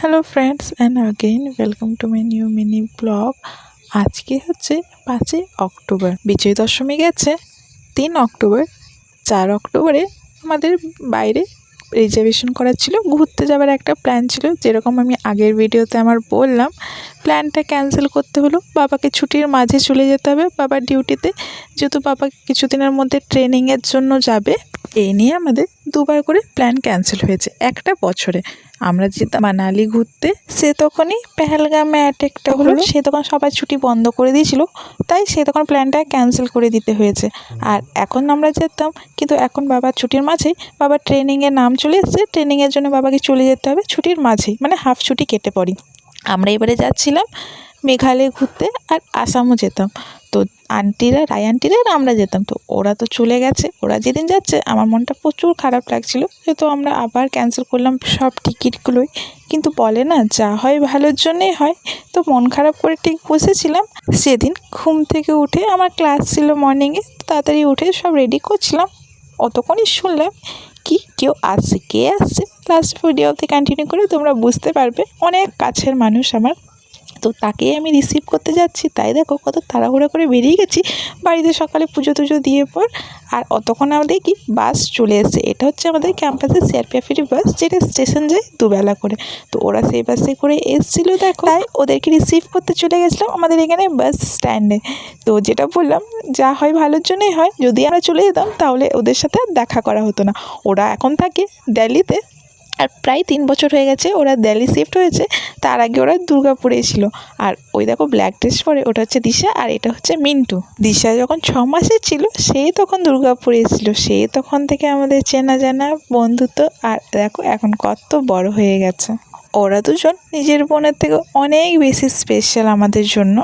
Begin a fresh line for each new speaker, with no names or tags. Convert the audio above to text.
Hello friends and again welcome to my new mini blog. আজকে হচ্ছে 5ই October, বিজয় দশমী গেছে 3 October. 4 অক্টোবরে আমাদের বাইরে রিজার্ভেশন করা ছিল, ঘুরতে যাওয়ার একটা প্ল্যান ছিল। যেরকম আমি আগের ভিডিওতে আমার বললাম, প্ল্যানটা ক্যান্সেল করতে হলো। বাবাকে ছুটির মাঝে চলে যেতে হবে বাবার ডিউটিতে, যেহেতু বাবা কিছুদিনের মধ্যে ট্রেনিংয়ের জন্য যাবে। এই নিয়ে আমাদের দুবার করে প্ল্যান ক্যান্সেল হয়েছে একটা বছরে। আমরা যেতাম মানালি ঘুরতে, সে তখনই পেহেলগামে অ্যাটাকটা হলো, সে তখন সবাই ছুটি বন্ধ করে দিয়েছিল, তাই সে তখন প্ল্যানটা ক্যান্সেল করে দিতে হয়েছে। আর এখন আমরা যেতাম, কিন্তু এখন বাবার ছুটির মাঝেই বাবার ট্রেনিংয়ের নাম চলে এসেছে, ট্রেনিংয়ের জন্য বাবাকে চলে যেতে হবে ছুটির মাঝেই, মানে হাফ ছুটি কেটে পড়ি। আমরা এবারে যাচ্ছিলাম মেঘালয় ঘুরতে, আর আসামও যেতাম। তো রায় আন্টিরা আর আমরা যেতাম, তো ওরা তো চলে গেছে। ওরা যেদিন যাচ্ছে আমার মনটা প্রচুর খারাপ লাগছিল, তো আমরা আবার ক্যান্সেল করলাম সব টিকিটগুলোই। কিন্তু বলে না, যা হয় ভালোর জন্যেই হয়। তো মন খারাপ করে ঠিক বসেছিলাম। সেদিন ঘুম থেকে উঠে, আমার ক্লাস ছিল মর্নিংয়ে, তাড়াতাড়ি উঠে সব রেডি করছিলাম, অতক্ষণই শুনলাম কি কেউ আসছে। কে আসছে লাস্ট ভিডিওতে কন্টিনিউ করে তোমরা বুঝতে পারবে। অনেক কাছের মানুষ আমার, তো তাকেই আমি রিসিভ করতে যাচ্ছি। তাই দেখো কত তাড়াহুড়ো করে বেরিয়ে গেছি বাড়িতে সকালে পুজো টুজো দিয়ে পর। আর অতক্ষণ আমরা দেখি বাস চলে এসেছে। এটা হচ্ছে আমাদের ক্যাম্পাসের সিআরপিএফের বাস, যেটা স্টেশন যায় দুবেলা করে। তো ওরা সেই বাসে করে এসেছিলো, দেখো তাই ওদেরকে রিসিভ করতে চলে গেছিলাম আমাদের এখানে বাস স্ট্যান্ডে। তো যেটা বললাম, যা হয় ভালোর জন্যই হয়। যদি আমরা চলে যেতাম তাহলে ওদের সাথে আর দেখা করা হতো না। ওরা এখন থাকে দিল্লিতে, আর প্রায় 3 বছর হয়ে গেছে ওরা দিল্লি শিফট হয়েছে। তার আগে ওরা দুর্গাপুরে ছিল। আর ওই দেখো ব্ল্যাক ড্রেস পরে, ওটা হচ্ছে দিশা, আর এটা হচ্ছে মিন্টু। দিশা যখন 6 মাসের ছিল, সেই তখন দুর্গাপুরে এসেছিল, সেই তখন থেকে আমাদের চেনা জানা বন্ধুত্ব। আর দেখো এখন কত বড় হয়ে গেছে। ওরা দুজন নিজের বোনের থেকে অনেক বেশি স্পেশাল আমাদের জন্য।